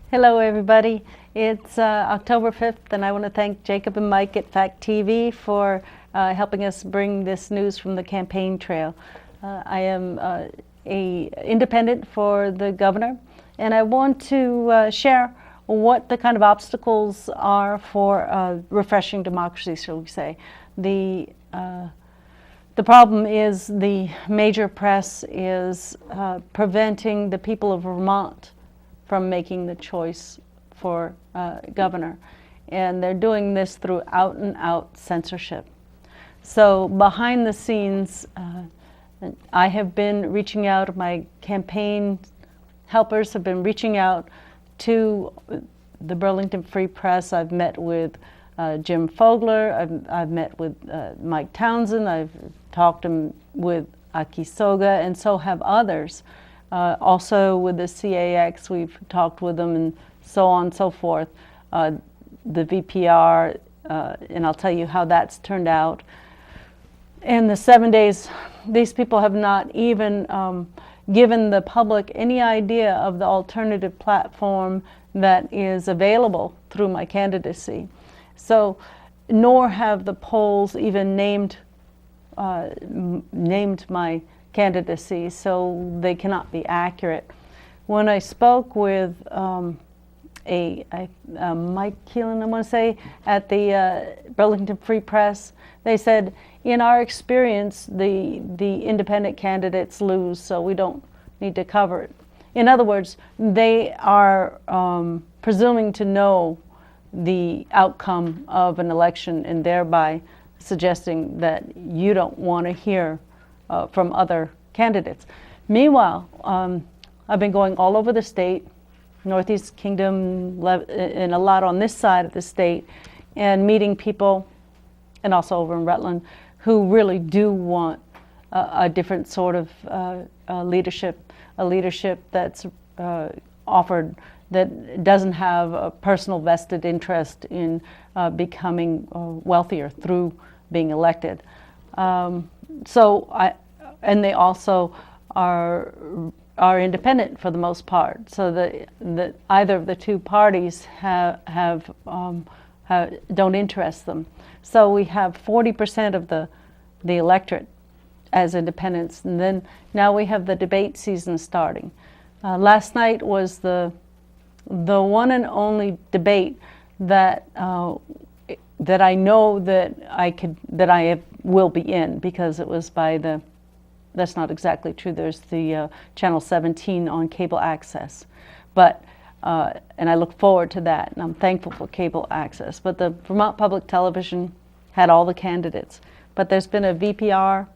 Hello, everybody. It's October 5th, and I want to thank Jacob and Mike at Fact TV for helping us bring this news from the campaign trail. I am a independent for the governor, and I want to share what the kind of obstacles are for refreshing democracy, shall we say. The problem is the major press is preventing the people of Vermont from making the choice for governor. And they're doing this through out and out censorship. So behind the scenes, I have been reaching out, my campaign helpers have been reaching out to the Burlington Free Press. I've met with Jim Fogler, I've met with Mike Townsend, I've talked with Aki Soga, and so have others. Also with the CAX, we've talked with them and so on and so forth. The VPR, and I'll tell you how that's turned out. In the 7 days, these people have not even given the public any idea of the alternative platform that is available through my candidacy. So, nor have the polls even named my candidacy, so they cannot be accurate. When I spoke with Mike Keelan, I want to say, at the Burlington Free Press, they said, in our experience, the independent candidates lose, so we don't need to cover it. In other words, they are presuming to know the outcome of an election and thereby suggesting that you don't want to hear from other candidates. Meanwhile, I've been going all over the state, Northeast Kingdom, and a lot on this side of the state, and meeting people, and also over in Rutland, who really do want a different sort of leadership, a leadership that's offered that doesn't have a personal vested interest in becoming wealthier through being elected. And they also are independent for the most part. So that either of the two parties don't interest them. So we have 40% of the electorate as independents, and then now we have the debate season starting. Last night was the one and only debate that I know that I will be in, because it was by the. That's not exactly true. There's the Channel 17 on cable access, but and I look forward to that, and I'm thankful for cable access. But the Vermont Public Television had all the candidates, but there's been a VPR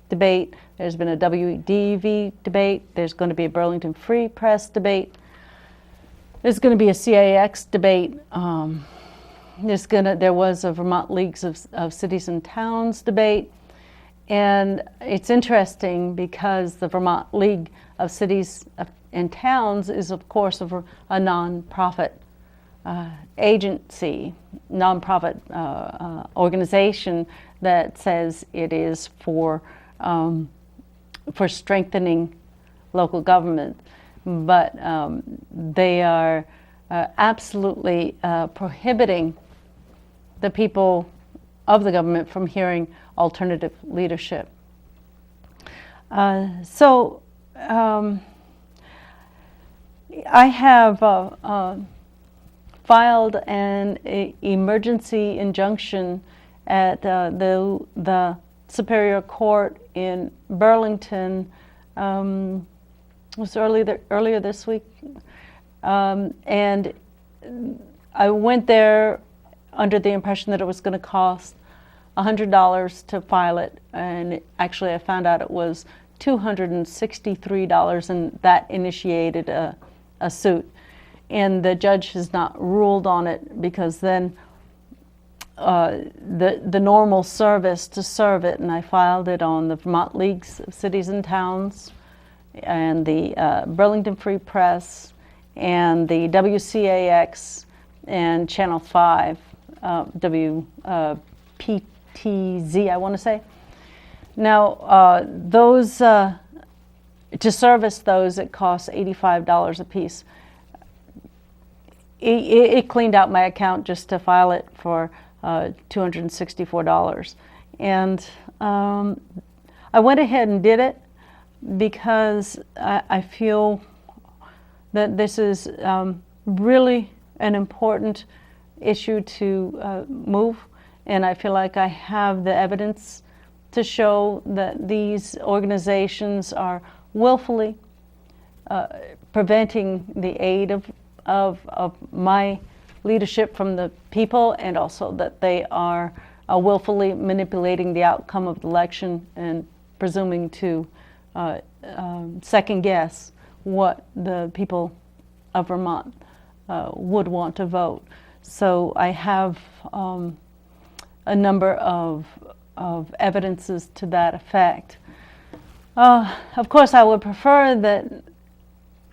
debate, there's been a WDEV debate, there's going to be a Burlington Free Press debate, there's going to be a CAX debate, there was a Vermont Leagues of Cities and Towns debate. And it's interesting because the Vermont League of Cities and Towns is, of course, a nonprofit agency, nonprofit organization that says it is for strengthening local government. But they are absolutely prohibiting the people of the government from hearing alternative leadership. I have filed an emergency injunction at the Superior Court in Burlington. It was earlier this week, and I went there under the impression that it was going to cost $100 to file it, and actually I found out it was $263, and that initiated a suit. And the judge has not ruled on it, because then the normal service to serve it, and I filed it on the Vermont Leagues of Cities and Towns and the Burlington Free Press and the WCAX and Channel 5, WPTZ, I want to say. Now, those to service those, it costs $85 a piece. it cleaned out my account just to file it for $264. And I went ahead and did it because I feel that this is really an important issue to move, and I feel like I have the evidence to show that these organizations are willfully preventing the aid of my leadership from the people, and also that they are willfully manipulating the outcome of the election and presuming to second guess what the people of Vermont would want to vote. So I have a number of evidences to that effect. Of course, I would prefer that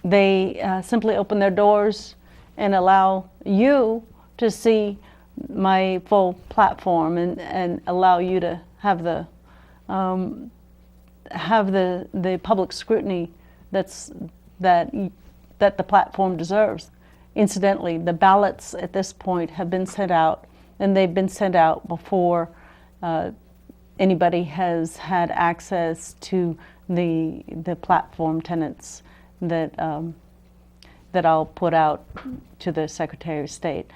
they simply open their doors and allow you to see my full platform and allow you to have the public scrutiny that the platform deserves. Incidentally, the ballots at this point have been sent out, and they've been sent out before anybody has had access to the platform tenets that I'll put out to the Secretary of State.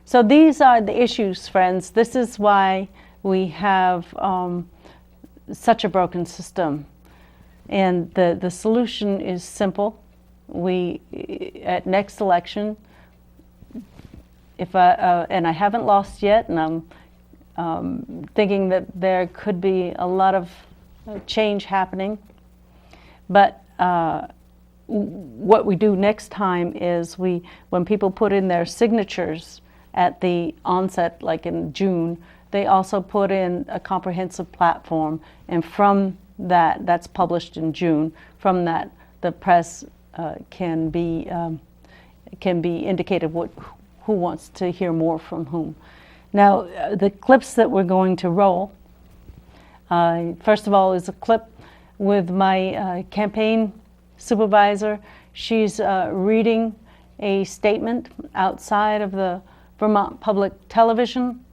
So these are the issues, friends. This is why we have such a broken system. And the solution is simple. At next election, and I haven't lost yet, and I'm thinking that there could be a lot of change happening, but what we do next time is when people put in their signatures at the onset, like in June, they also put in a comprehensive platform, and from that's published in June. From that, the press can be indicated who wants to hear more from whom. Now, the clips that we're going to roll, first of all, is a clip with my campaign supervisor. She's reading a statement outside of the Vermont Public Television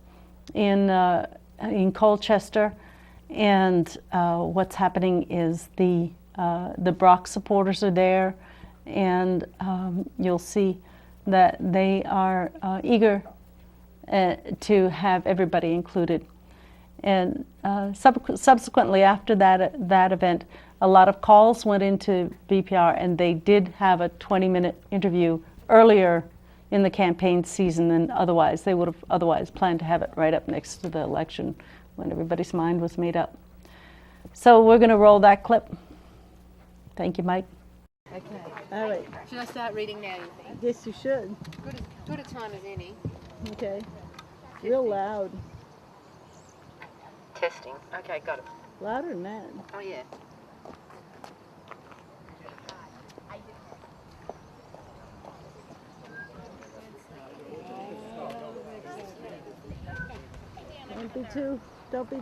in Colchester, and what's happening is the Brock supporters are there, and you'll see that they are eager to have everybody included. And subsequently, after that event, a lot of calls went into VPR, and they did have a 20-minute interview earlier in the campaign season than otherwise. They would have otherwise planned to have it right up next to the election when everybody's mind was made up. So we're going to roll that clip. Thank you, Mike. Okay. All right. Should I start reading now, you think? Yes, you should. Good a time as any. Okay. Real loud. Testing. Okay, got it. Louder than that. Oh, yeah. Don't be,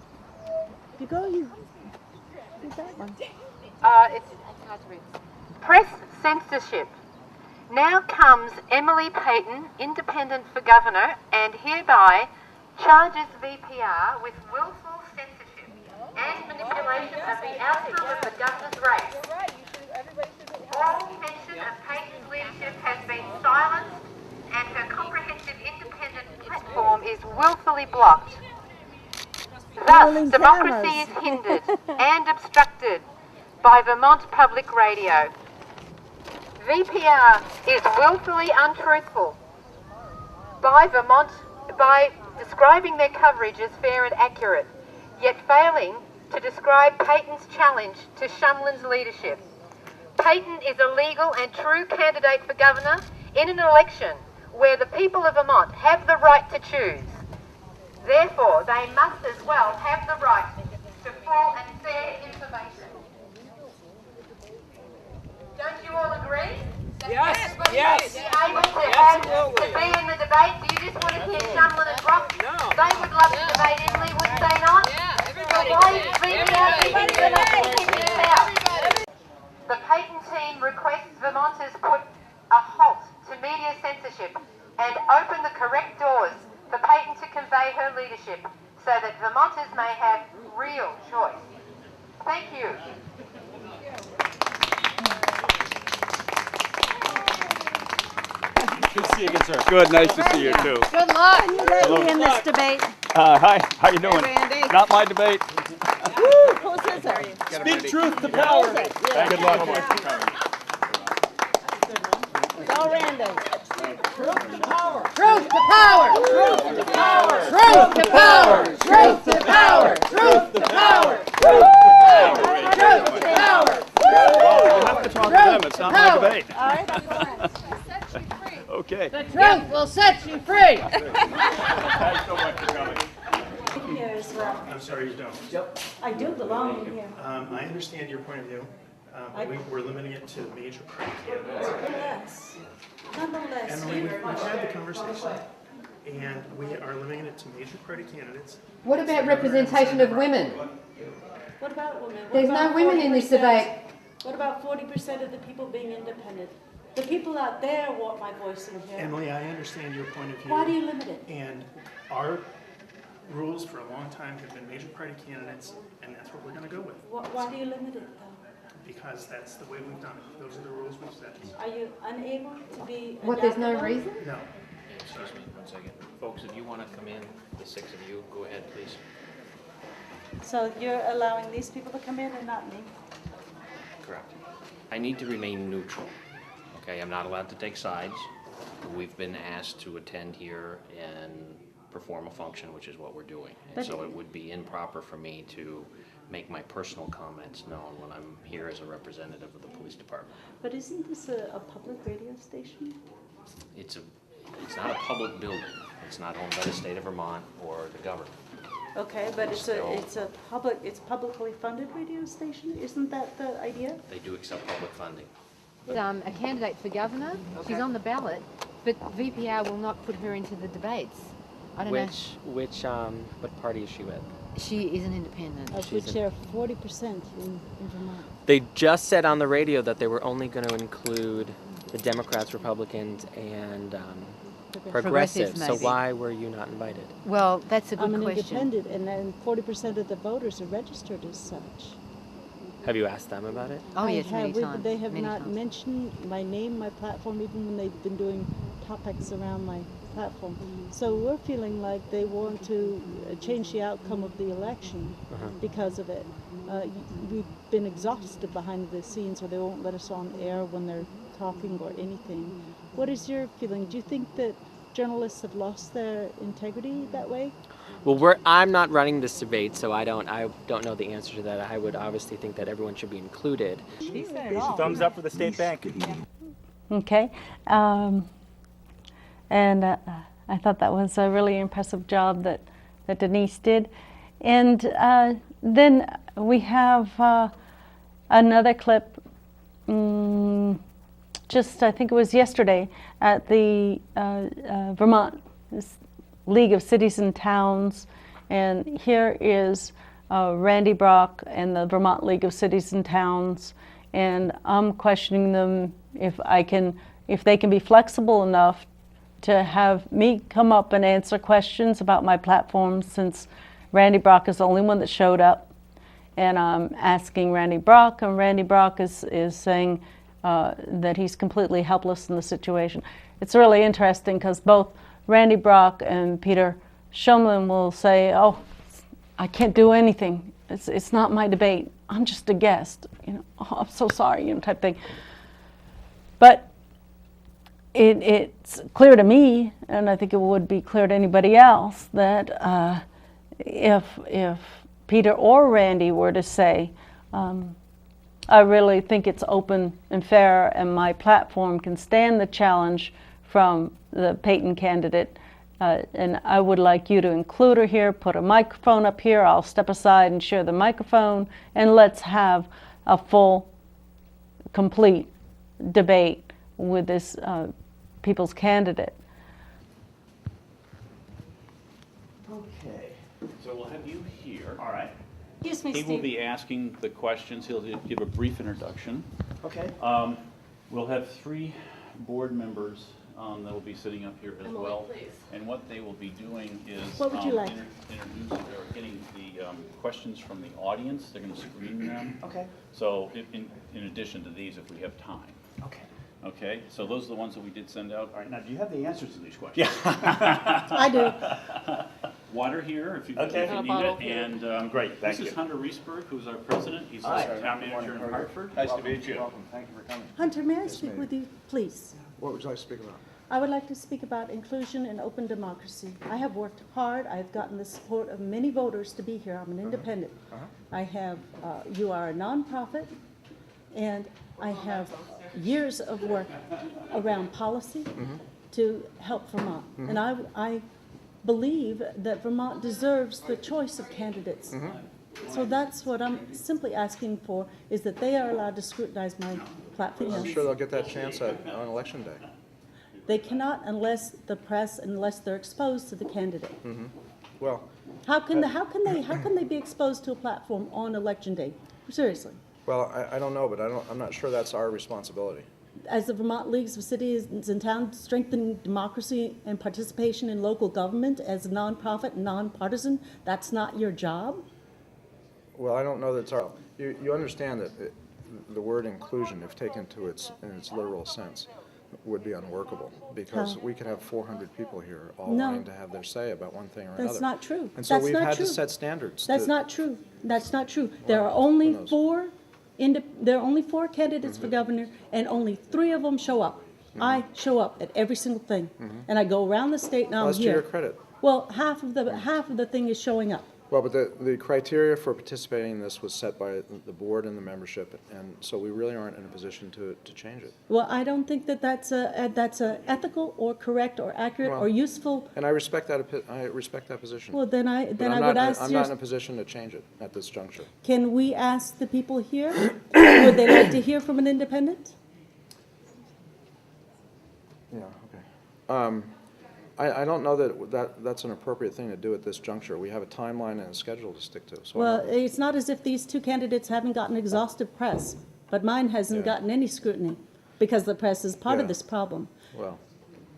you go, you do that one. It's hard to read. Press censorship. Now comes Emily Payton, independent for governor, and hereby charges VPR with willful censorship and manipulation of the outcome of the governor's race. All mention of Payton's leadership has been silenced, and her comprehensive independent platform is willfully blocked. Thus, democracy is hindered and obstructed by Vermont Public Radio. VPR is willfully untruthful by describing their coverage as fair and accurate, yet failing to describe Payton's challenge to Shumlin's leadership. Payton is a legal and true candidate for governor in an election where the people of Vermont have the right to choose. Therefore, they must as well have the right to full and fair information. Don't you all agree? Yes, yes. Be able to be in the debate? Do you just want to hear Shumlin and Brock? No. They would love to debate Emily, wouldn't they not? Yeah, everybody. Why is VPR keeping this out? The Payton team requests Vermonters put a halt to media censorship and open the correct doors for Payton to convey her leadership so that Vermonters may have real choice. Thank you. Good to see you again, sir. Good, nice to see you too. Good luck. Let me in this debate. Hi, how you doing? Randy. Not my debate. Whose is it? Speak truth to power. Good luck. Go, Randy. Truth to power. Truth to power. Truth to power. Truth to power. Truth to power. Truth to power. Truth to power. Well, you have to talk to them, it's not my debate. All right. Okay. The truth will set you free. Thanks so much for coming. Here as well. I'm sorry, you don't. Yep. I do belong in here. I understand your point of view. We're limiting it to major party candidates. Yes. Nonetheless, Emily, we've had the conversation, and we are limiting it to major party candidates. What about representation of women? what about women? What There's no about women in this 40%? debate. What about 40% of the people being independent? The people out there want my voice in here. Emily, I understand your point of view. Why do you limit it? And our rules for a long time have been major party candidates, and that's what we're going to go with. Why do you limit it though? Because that's the way we've done it. Those are the rules we've set. Are you unable to be What, there's no adaptable? reason? No. Excuse me, 1 second. Folks, if you want to come in, the 6 of you, go ahead, please. So you're allowing these people to come in and not me? Correct. I need to remain neutral. Okay, I'm not allowed to take sides. We've been asked to attend here and perform a function, which is what we're doing. And But- so it would be improper for me to make my personal comments known when I'm here as a representative of the police department. But isn't this a public radio station? It's not a public building. It's not owned by the state of Vermont or the government. Okay, but it's Still- publicly funded radio station? Isn't that the idea? They do accept public funding. A candidate for governor. She's on the ballot, but VPR will not put her into the debates. I don't What party is she with? know. She is an independent. Of which there are 40% in Vermont. They just said on the radio that they were only going to include the Democrats, Republicans, and progressives. So maybe. why were you not invited? Well, that's a good I'm an question. independent, and then 40% of the voters are registered as such. Have you asked them about it? Oh I yes, have. many times. They have many not times. mentioned my name, my platform, even when they've been doing topics around my platform. So we're feeling like they want to change the outcome of the election because of it. We've been exhausted behind the scenes, or they won't let us on air when they're talking or anything. What is your feeling? Do you think that journalists have lost their integrity that way? Well, I'm not running this debate, so I don't know the answer to that. I would obviously think that everyone should be included. Thumbs up for the state bank. Okay. And I thought that was a really impressive job that Denise did. And then we have another clip, just I think it was yesterday, at the Vermont League of Cities and Towns. And here is Randy Brock and the Vermont League of Cities and Towns. And I'm questioning them if they can be flexible enough to have me come up and answer questions about my platform, since Randy Brock is the only one that showed up. And I'm asking Randy Brock, and Randy Brock is saying that he's completely helpless in the situation. It's really interesting because both Randy Brock and Peter Shumlin will say, "Oh, I can't do anything. It's not my debate. I'm just a guest. Oh, I'm so sorry," type thing. But it's clear to me, and I think it would be clear to anybody else, that if Peter or Randy were to say, I really think it's open and fair, and my platform can stand the challenge from the Payton candidate, and I would like you to include her here, put a microphone up here, I'll step aside and share the microphone, and let's have a full, complete debate with this people's candidate. Okay, so we'll have you here. All right. Excuse me, He will Steve. be asking the questions. He'll give a brief introduction. Okay. We'll have 3 board members that will be sitting up here as well. And what they will be doing is What would you like? introducing or getting the questions from the audience. They're going to screen them. Okay. So in addition to these, if we have time. Okay. Okay, so those are the ones that we did send out. All right, now, do you have the answers to these questions? Yeah. I do. Water here, if you need Okay. it, and Great, thank this you. is Hunter Reesberg, who's our president. He's Hi. the town manager in Hartford. Nice to meet you. Welcome, thank you for coming. Hunter, may I speak with you, please? What would you like to speak about? I would like to speak about inclusion and open democracy. I have worked hard. I've gotten the support of many voters to be here. I'm an independent. I have, you are a nonprofit, and I have years of work around policy to help Vermont. And I believe that Vermont deserves the choice of candidates. So that's what I'm simply asking for, is that they are allowed to scrutinize my platform. I'm sure they'll get that chance on election day. They cannot unless the press, unless they're exposed to the candidate. Well, How can they be exposed to a platform on election day? Seriously. well, I don't know, but I'm not sure that's our responsibility. As the Vermont Leagues of Cities and Towns strengthen democracy and participation in local government as a nonprofit and nonpartisan, that's not your job? Well, I don't know that it's our. You understand that the word inclusion, if taken to in its literal sense, would be unworkable, because we could have 400 people here all wanting to have their say about one thing or another. That's not true. And so That's we've not had true. to set standards. That's not true. That's not true. There are only there are only 4 candidates for governor, and only 3 of them show up. I show up at every single thing, and I go around the state, and I'm That's to here. your credit. Well, half of the thing is showing up. Well, but the criteria for participating in this was set by the board and the membership, and so we really aren't in a position to change it. Well, I don't think that that's a ethical or correct or accurate or useful. And I respect that. I respect that position. Well, then I But would ask I'm not in a position to change it at this juncture. Can we ask the people here? Would they like to hear from an independent? Yeah. Okay. I don't know that's an appropriate thing to do at this juncture. We have a timeline and a schedule to stick to. So Well, it's not as if these 2 candidates haven't gotten exhaustive press, but mine hasn't gotten any scrutiny because the press is part of this problem. Well,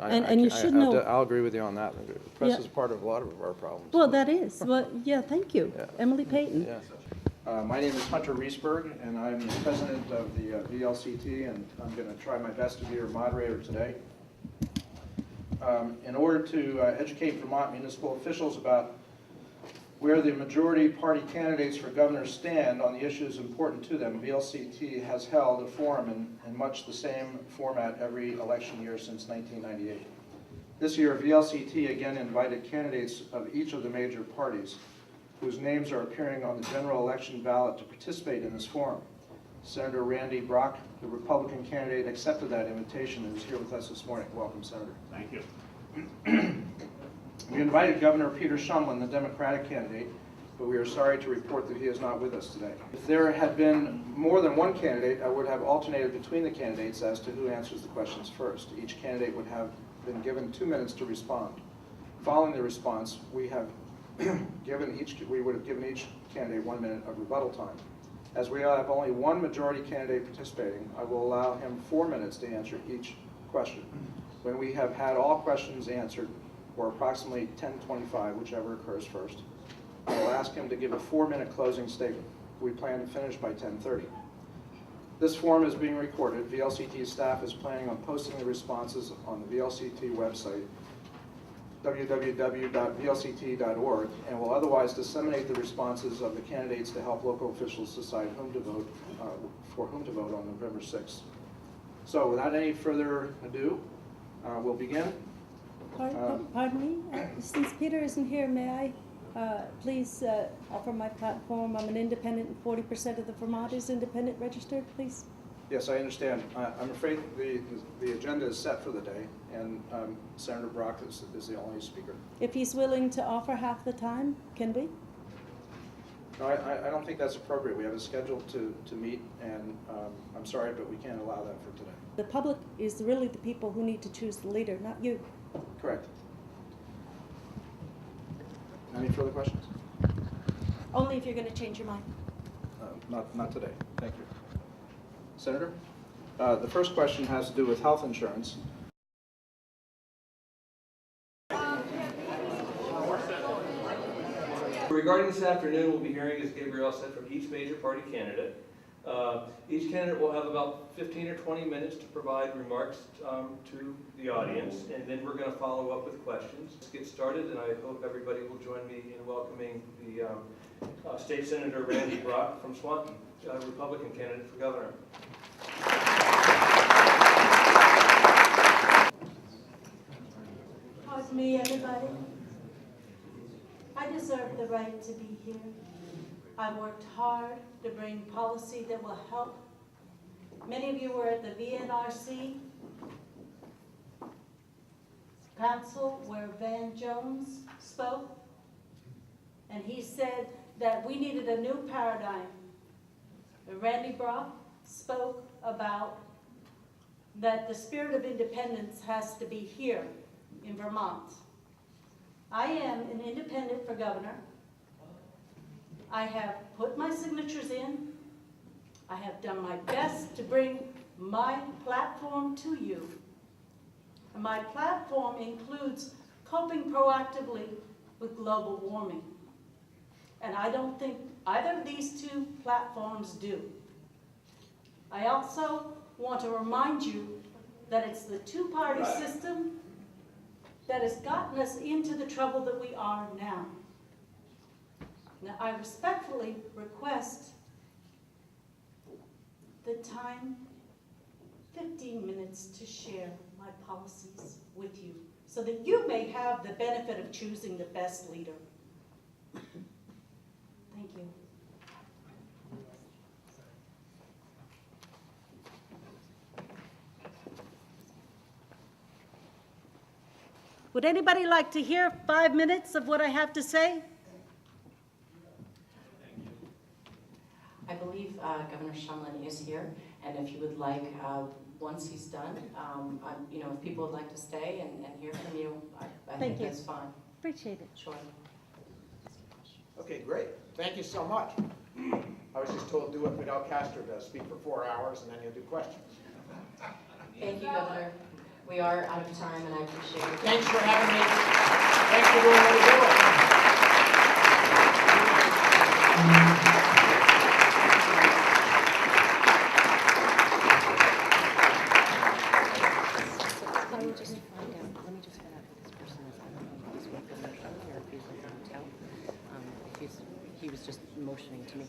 And you should know. I'll agree with you on that. The press Yeah. is part of a lot of our problems. Well, that is. Well, yeah, thank you. Yeah. Emily Payton. Yeah. My name is Hunter Reesberg, and I'm the president of the VLCT, and I'm going to try my best to be your moderator today. In order to educate Vermont municipal officials about where the majority party candidates for governor stand on the issues important to them, VLCT has held a forum in much the same format every election year since 1998. This year, VLCT again invited candidates of each of the major parties whose names are appearing on the general election ballot to participate in this forum. Senator Randy Brock, the Republican candidate, accepted that invitation and is here with us this morning. Welcome, Senator. Thank you. We invited Governor Peter Shumlin, the Democratic candidate, but we are sorry to report that he is not with us today. If there had been more than one candidate, I would have alternated between the candidates as to who answers the questions first. Each candidate would have been given 2 minutes to respond. Following the response, we would have given each candidate 1 minute of rebuttal time. As we have only one majority candidate participating, I will allow him 4 minutes to answer each question. When we have had all questions answered, or approximately 10:25, whichever occurs first, I will ask him to give a 4-minute closing statement. We plan to finish by 10:30. This forum is being recorded. VLCT staff is planning on posting the responses on the VLCT website, www.vlct.org, and will otherwise disseminate the responses of the candidates to help local officials decide for whom to vote on November 6th. So without any further ado, we'll begin. Pardon me? Since Peter isn't here, may I please offer my platform? I'm an independent, and 40% of the Vermont is independent registered, please. Yes, I understand. I'm afraid the agenda is set for the day, and Senator Brock is the only speaker. If he's willing to offer half the time, can we? No, I don't think that's appropriate. We have a schedule to meet, and I'm sorry, but we can't allow that for today. The public is really the people who need to choose the leader, not you. Correct. Any further questions? Only if you're going to change your mind. Not today. Thank you. Senator, the first question has to do with health insurance. Regarding this afternoon, we'll be hearing, as Gabrielle said, from each major party candidate. Each candidate will have about 15 or 20 minutes to provide remarks to the audience, and then we're going to follow up with questions. Let's get started, and I hope everybody will join me in welcoming the State Senator Randy Brock from Swanton, Republican candidate for governor. Pardon me, everybody. I deserve the right to be here. I worked hard to bring policy that will help. Many of you were at the VNRC Council where Van Jones spoke, and he said that we needed a new paradigm. Randy Brock spoke about that the spirit of independence has to be here in Vermont. I am an independent for governor. I have put my signatures in. I have done my best to bring my platform to you. And my platform includes coping proactively with global warming. And I don't think either of these two platforms do. I also want to remind you that it's the two-party system that has gotten us into the trouble that we are now. Now, I respectfully request the time, 15 minutes, to share my policies with you so that you may have the benefit of choosing the best leader. Thank you. Would anybody like to hear 5 minutes of what I have to say? I believe Governor Shumlin is here, and if you would like, once he's done, if people would like to stay and hear from you, I think that's fine. Appreciate it. Sure. Okay, great. Thank you so much. I was just told do what Fidel Castro does, speak for 4 hours, and then you'll do questions. Thank you, Governor. We are out of time, and I appreciate it. Thanks for having me. Thanks for doing what you're doing. He was just motioning to me.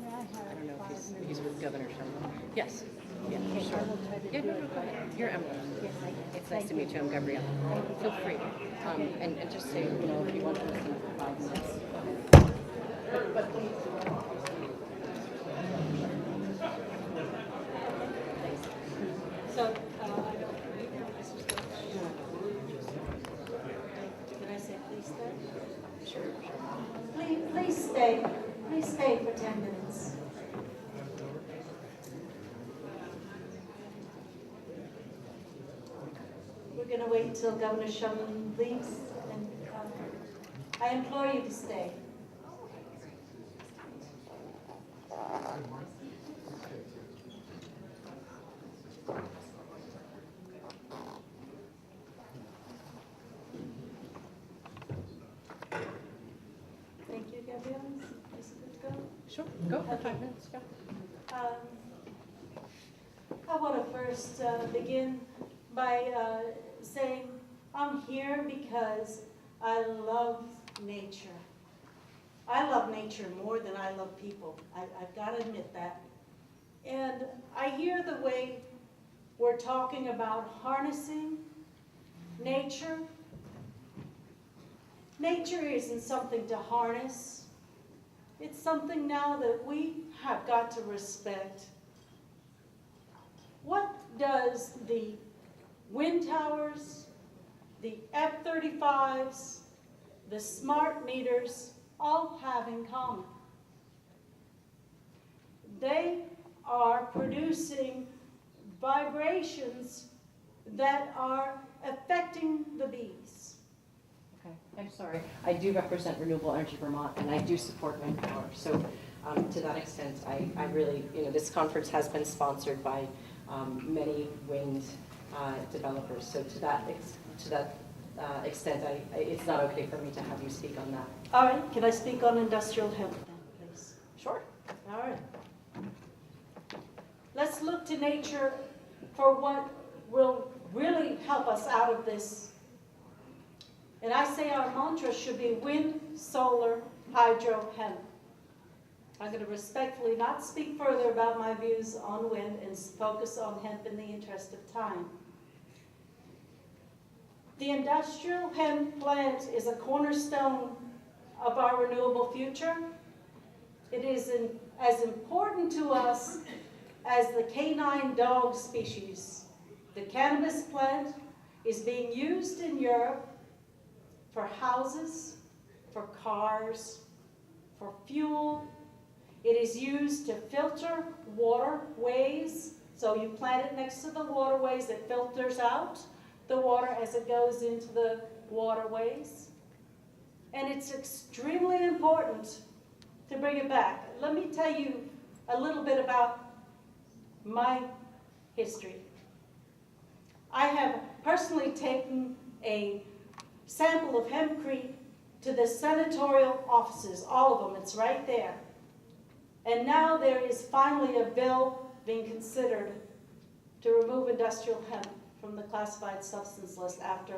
I don't know if he's with Governor Shumlin. Yes. Yeah, sure. Yeah, no, go ahead. You're Emily. It's nice to meet you. I'm Gabrielle. Feel free. And just say, if you want to listen for 5 minutes. But please. So, can I say please stay? Sure. Please stay. Please stay for 10 minutes. We're going to wait until Governor Shumlin leaves, and I implore you to stay. Thank you, Gabrielle. Is it good to go? Sure. Go for 5 minutes. Go. I want to first begin by saying I'm here because I love nature. I love nature more than I love people. I've got to admit that. And I hear the way we're talking about harnessing nature. Nature isn't something to harness. It's something now that we have got to respect. What does the wind towers, the F-35s, the smart meters all have in common? They are producing vibrations that are affecting the bees. Okay, I'm sorry. I do represent Renewable Energy Vermont, and I do support wind power. So to that extent, I really, this conference has been sponsored by many wind developers. So to that extent, it's not okay for me to have you speak on that. All right, can I speak on industrial hemp then, please? Sure. All right. Let's look to nature for what will really help us out of this. And I say our mantra should be wind, solar, hydro, hemp. I'm going to respectfully not speak further about my views on wind and focus on hemp in the interest of time. The industrial hemp plant is a cornerstone of our renewable future. It is as important to us as the canine dog species. The cannabis plant is being used in Europe for houses, for cars, for fuel. It is used to filter waterways. So you plant it next to the waterways, it filters out the water as it goes into the waterways. And it's extremely important to bring it back. Let me tell you a little bit about my history. I have personally taken a sample of hempcrete to the senatorial offices, all of them, it's right there. And now there is finally a bill being considered to remove industrial hemp from the classified substance list after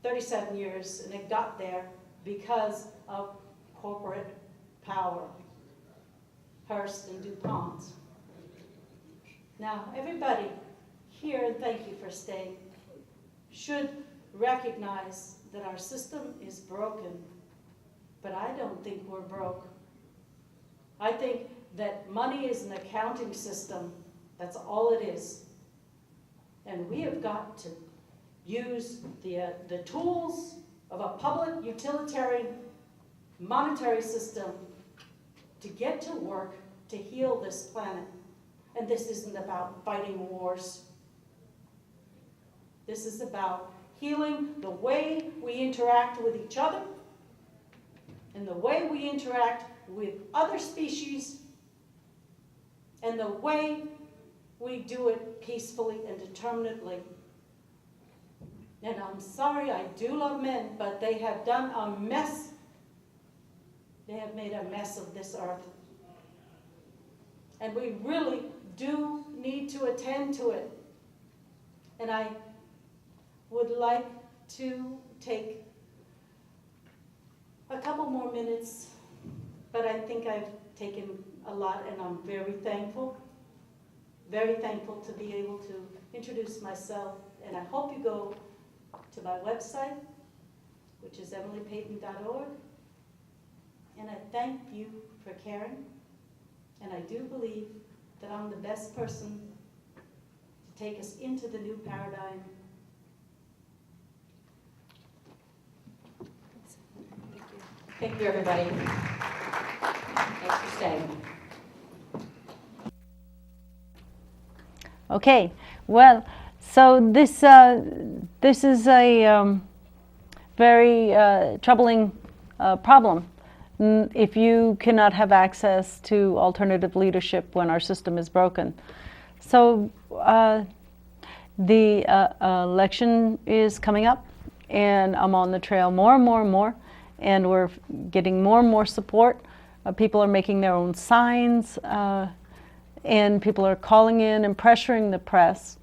37 years, and it got there because of corporate power, Hearst and DuPont. Now, everybody here, and thank you for staying, should recognize that our system is broken, but I don't think we're broke. I think that money is an accounting system. That's all it is. And we have got to use the tools of a public utilitarian monetary system to get to work to heal this planet. And this isn't about fighting wars. This is about healing the way we interact with each other and the way we interact with other species and the way we do it peacefully and determinedly. And I'm sorry, I do love men, but they have done a mess. They have made a mess of this earth. And we really do need to attend to it. And I would like to take a couple more minutes, but I think I've taken a lot, and I'm very thankful to be able to introduce myself. And I hope you go to my website, which is emilypayton.org. And I thank you for caring. And I do believe that I'm the best person to take us into the new paradigm. Thank you, everybody. Thanks for staying. Okay, well, so this is a very troubling problem. If you cannot have access to alternative leadership when our system is broken. So the election is coming up, and I'm on the trail more and more and more, and we're getting more and more support. People are making their own signs, and people are calling in and pressuring the press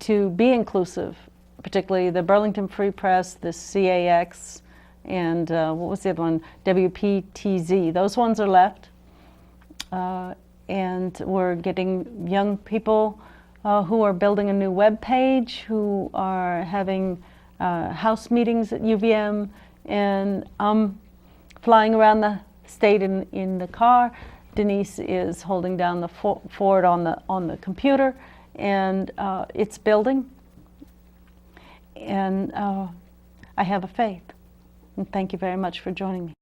to be inclusive, particularly the Burlington Free Press, the CAX, and what was the other one? WPTZ. Those ones are left. And we're getting young people who are building a new web page, who are having house meetings at UVM, and I'm flying around the state in the car. Denise is holding down the fort on the computer, and it's building. And I have a faith. And thank you very much for joining me.